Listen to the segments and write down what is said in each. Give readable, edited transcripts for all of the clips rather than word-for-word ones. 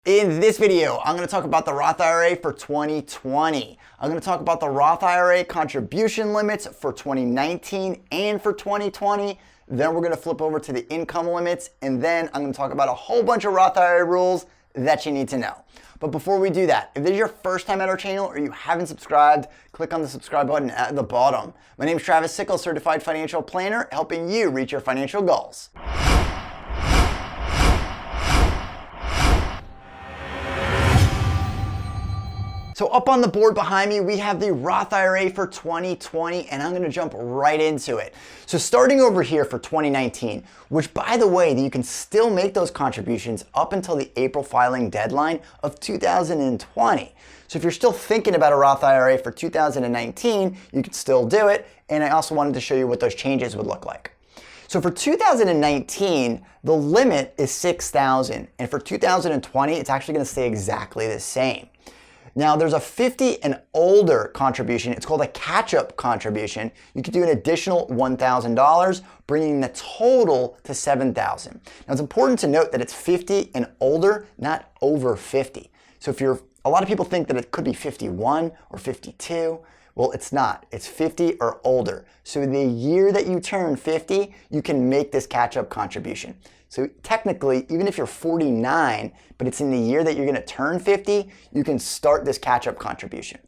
In this video, I'm going to talk about the Roth IRA for 2020. I'm going to talk about the Roth IRA contribution limits for 2019 and for 2020. Then we're going to flip over to the income limits, and then I'm going to talk about a whole bunch of Roth IRA rules that you need to know. But before we do that, if this is your first time at our channel or you haven't subscribed, click on the subscribe button at the bottom. My name is Travis Sickle, Certified Financial Planner, helping you reach your financial goals. So up on the board behind me, we have the Roth IRA for 2020, and I'm going to jump right into it. So starting over here for 2019, which by the way, you can still make those contributions up until the April filing deadline of 2020. So if you're still thinking about a Roth IRA for 2019, you can still do it. And I also wanted to show you what those changes would look like. So for 2019, the limit is $6,000, and for 2020, it's actually going to stay exactly the same. Now there's a 50 and older contribution. It's called a catch-up contribution. You could do an additional $1,000, bringing the total to $7,000. Now it's important to note that it's 50 and older, not over 50. So a lot of people think that it could be 51 or 52. Well, it's not. It's 50 or older. So the year that you turn 50, you can make this catch-up contribution. So technically, even if you're 49, but it's in the year that you're going to turn 50, you can start this catch-up contribution,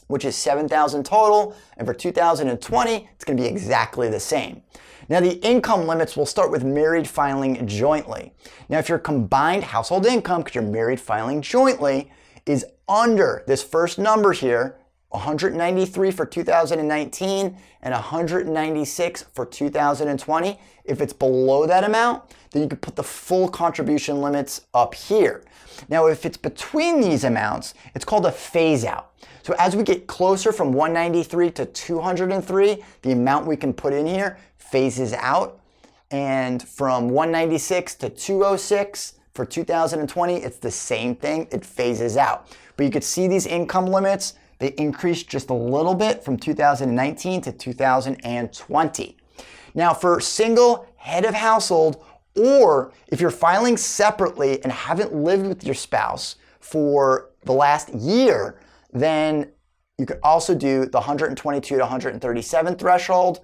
which is $7,000 total. And for 2020, it's going to be exactly the same. Now, the income limits will start with married filing jointly. Now, if your combined household income, because you're married filing jointly, is under this first number here, 193 for 2019 and 196 for 2020. If it's below that amount, then you can put the full contribution limits up here. Now, if it's between these amounts, it's called a phase out. So as we get closer from 193 to 203, the amount we can put in here phases out. And from 196 to 206 for 2020, it's the same thing, it phases out. But you could see these income limits, they increased just a little bit from 2019 to 2020. Now for single head of household, or if you're filing separately and haven't lived with your spouse for the last year, then you could also do the 122 to 137 threshold,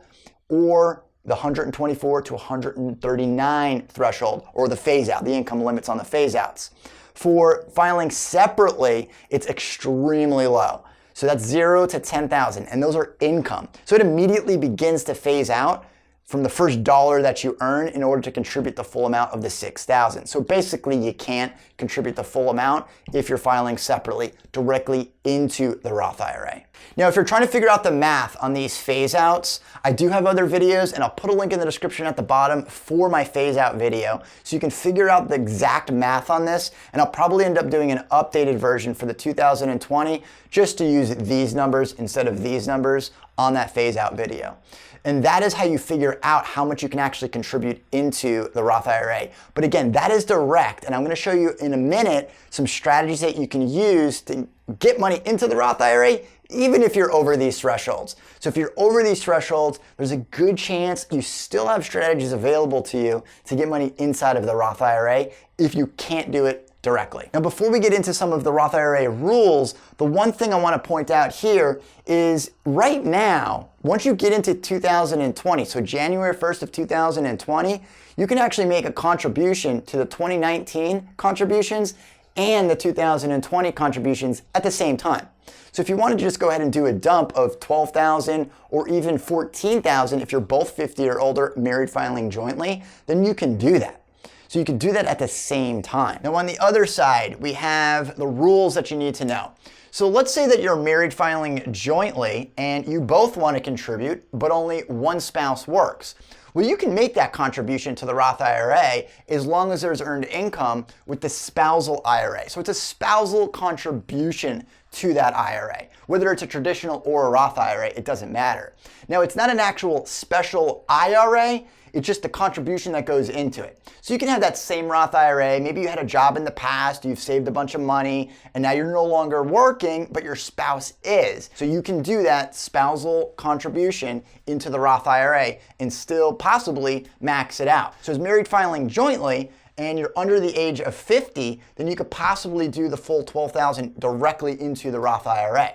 or the 124 to 139 threshold, or the phase out, the income limits on the phase outs. For filing separately, it's extremely low. So that's 0 to 10,000, and those are income. So it immediately begins to phase out from the first dollar that you earn in order to contribute the full amount of the $6,000. So basically you can't contribute the full amount if you're filing separately directly into the Roth IRA. Now, if you're trying to figure out the math on these phase outs, I do have other videos, and I'll put a link in the description at the bottom for my phase out video so you can figure out the exact math on this, and I'll probably end up doing an updated version for the 2020 just to use these numbers instead of these numbers on that phase out video. And that is how you figure out how much you can actually contribute into the Roth IRA. But again, that is direct, and I'm going to show you in a minute some strategies that you can use to get money into the Roth IRA even if you're over these thresholds. So if you're over these thresholds, there's a good chance you still have strategies available to you to get money inside of the Roth IRA if you can't do it directly. Now, before we get into some of the Roth IRA rules, the one thing I want to point out here is right now, once you get into 2020, so January 1st of 2020, you can actually make a contribution to the 2019 contributions and the 2020 contributions at the same time. So if you wanted to just go ahead and do a dump of $12,000 or even $14,000 if you're both 50 or older, married filing jointly, then you can do that. So you can do that at the same time. Now on the other side, we have the rules that you need to know. So let's say that you're married filing jointly and you both want to contribute, but only one spouse works. Well, you can make that contribution to the Roth IRA as long as there's earned income with the Spousal IRA. So it's a spousal contribution to that IRA. Whether it's a traditional or a Roth IRA, it doesn't matter. Now, it's not an actual special IRA. It's just the contribution that goes into it. So you can have that same Roth IRA. Maybe you had a job in the past, you've saved a bunch of money, and now you're no longer working, but your spouse is. So you can do that spousal contribution into the Roth IRA and still possibly max it out. So as married filing jointly, and you're under the age of 50, then you could possibly do the full $12,000 directly into the Roth IRA.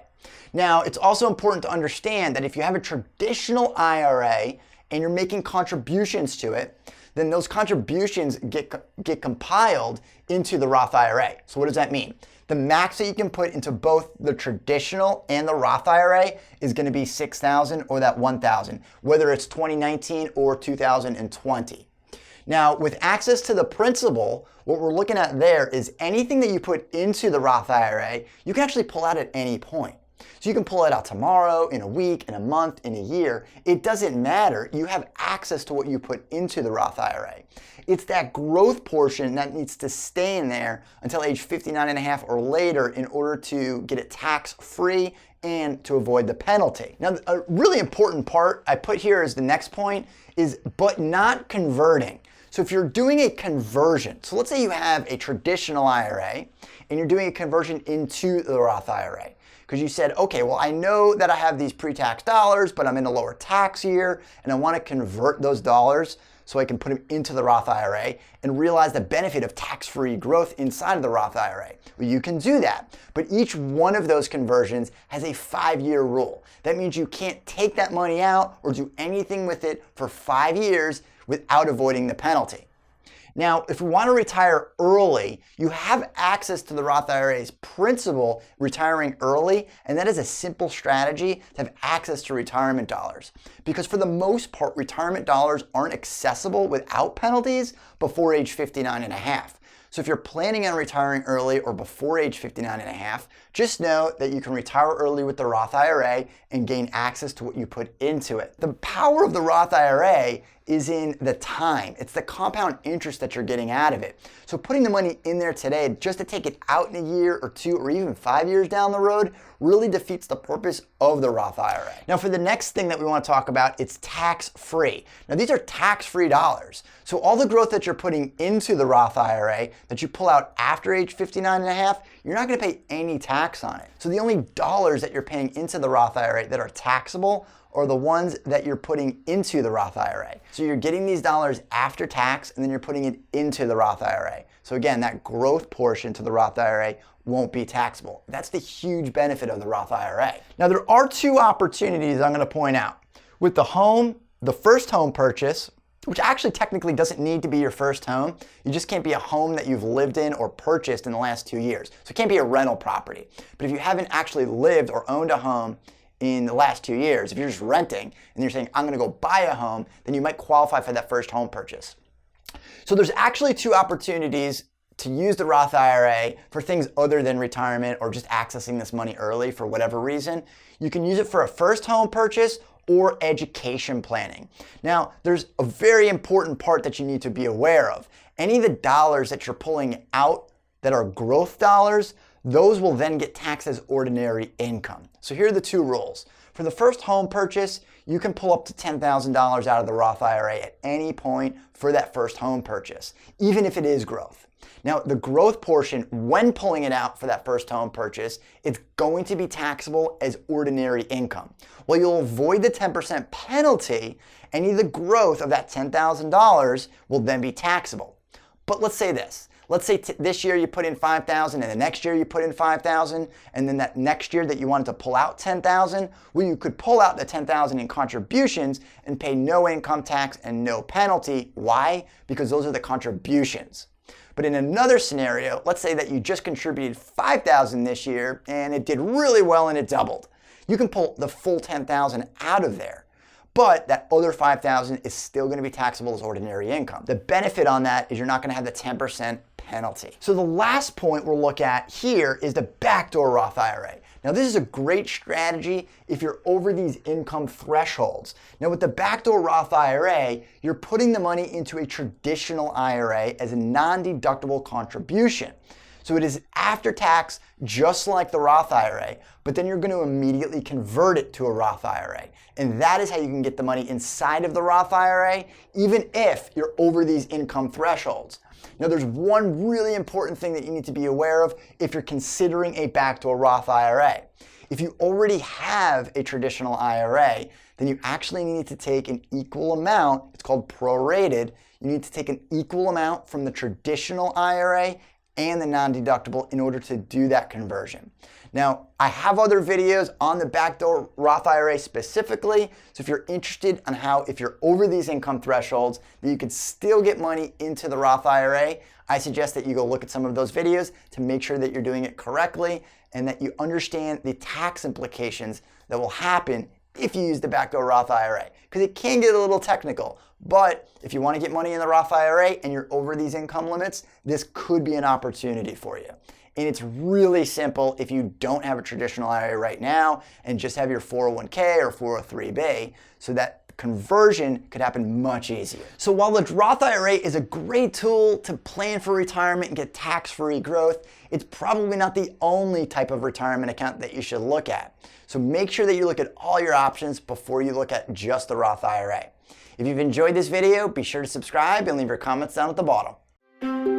Now, it's also important to understand that if you have a traditional IRA and you're making contributions to it, then those contributions get compiled into the Roth IRA. So what does that mean? The max that you can put into both the traditional and the Roth IRA is going to be $6,000 or that $1,000, whether it's 2019 or 2020. Now, with access to the principal, what we're looking at there is anything that you put into the Roth IRA, you can actually pull out at any point. So you can pull it out tomorrow, in a week, in a month, in a year. It doesn't matter. You have access to what you put into the Roth IRA. It's that growth portion that needs to stay in there until age 59 and a half or later in order to get it tax-free and to avoid the penalty. Now, a really important part I put here as the next point is but not converting. So if you're doing a conversion, so let's say you have a traditional IRA and you're doing a conversion into the Roth IRA. Because you said, okay, well, I know that I have these pre-tax dollars, but I'm in a lower tax year, and I want to convert those dollars so I can put them into the Roth IRA and realize the benefit of tax-free growth inside of the Roth IRA. Well, you can do that, but each one of those conversions has a 5-year rule. That means you can't take that money out or do anything with it for 5 years without avoiding the penalty. Now, if you want to retire early, you have access to the Roth IRA's principal retiring early, and that is a simple strategy to have access to retirement dollars. Because for the most part, retirement dollars aren't accessible without penalties before age 59 and a half. So if you're planning on retiring early or before age 59 and a half, just know that you can retire early with the Roth IRA and gain access to what you put into it. The power of the Roth IRA is in the time. It's the compound interest that you're getting out of it. So putting the money in there today just to take it out in a year or 2 or even 5 years down the road really defeats the purpose of the Roth IRA. Now for the next thing that we want to talk about, it's tax-free. Now these are tax-free dollars. So all the growth that you're putting into the Roth IRA that you pull out after age 59 and a half, you're not going to pay any tax on it. So the only dollars that you're paying into the Roth IRA that are taxable are the ones that you're putting into the Roth IRA. So you're getting these dollars after tax and then you're putting it into the Roth IRA. So again, that growth portion to the Roth IRA won't be taxable. That's the huge benefit of the Roth IRA. Now there are 2 opportunities I'm going to point out. With the first home purchase, which actually technically doesn't need to be your first home. You just can't be a home that you've lived in or purchased in the last 2 years. So it can't be a rental property. But if you haven't actually lived or owned a home in the last 2 years, if you're just renting and you're saying, I'm going to go buy a home, then you might qualify for that first home purchase. So there's actually 2 opportunities to use the Roth IRA for things other than retirement or just accessing this money early for whatever reason. You can use it for a first home purchase or education planning. Now, there's a very important part that you need to be aware of. Any of the dollars that you're pulling out that are growth dollars, those will then get taxed as ordinary income. So here are the 2 rules. For the first home purchase, you can pull up to $10,000 out of the Roth IRA at any point for that first home purchase, even if it is growth. Now, the growth portion, when pulling it out for that first home purchase, it's going to be taxable as ordinary income. While you'll avoid the 10% penalty, any of the growth of that $10,000 will then be taxable. But let's say this. Let's say this year you put in $5,000 and the next year you put in $5,000 and then that next year that you wanted to pull out $10,000, well, you could pull out the $10,000 in contributions and pay no income tax and no penalty. Why? Because those are the contributions. But in another scenario, let's say that you just contributed $5,000 this year and it did really well and it doubled. You can pull the full $10,000 out of there, but that other $5,000 is still going to be taxable as ordinary income. The benefit on that is you're not going to have the 10% penalty. So the last point we'll look at here is the backdoor Roth IRA. Now this is a great strategy if you're over these income thresholds. Now with the backdoor Roth IRA, you're putting the money into a traditional IRA as a non-deductible contribution. So it is after tax, just like the Roth IRA, but then you're going to immediately convert it to a Roth IRA. And that is how you can get the money inside of the Roth IRA, even if you're over these income thresholds. Now, there's one really important thing that you need to be aware of if you're considering a backdoor Roth IRA. If you already have a traditional IRA, then you actually need to take an equal amount. It's called prorated. You need to take an equal amount from the traditional IRA and the non-deductible in order to do that conversion. Now, I have other videos on the backdoor Roth IRA specifically, so if you're interested on how, if you're over these income thresholds, that you can still get money into the Roth IRA, I suggest that you go look at some of those videos to make sure that you're doing it correctly and that you understand the tax implications that will happen if you use the backdoor Roth IRA, because it can get a little technical. But if you want to get money in the Roth IRA and you're over these income limits, this could be an opportunity for you. And it's really simple if you don't have a traditional IRA right now and just have your 401k or 403b, so that conversion could happen much easier. So while the Roth IRA is a great tool to plan for retirement and get tax-free growth, it's probably not the only type of retirement account that you should look at. So make sure that you look at all your options before you look at just the Roth IRA. If you've enjoyed this video, be sure to subscribe and leave your comments down at the bottom.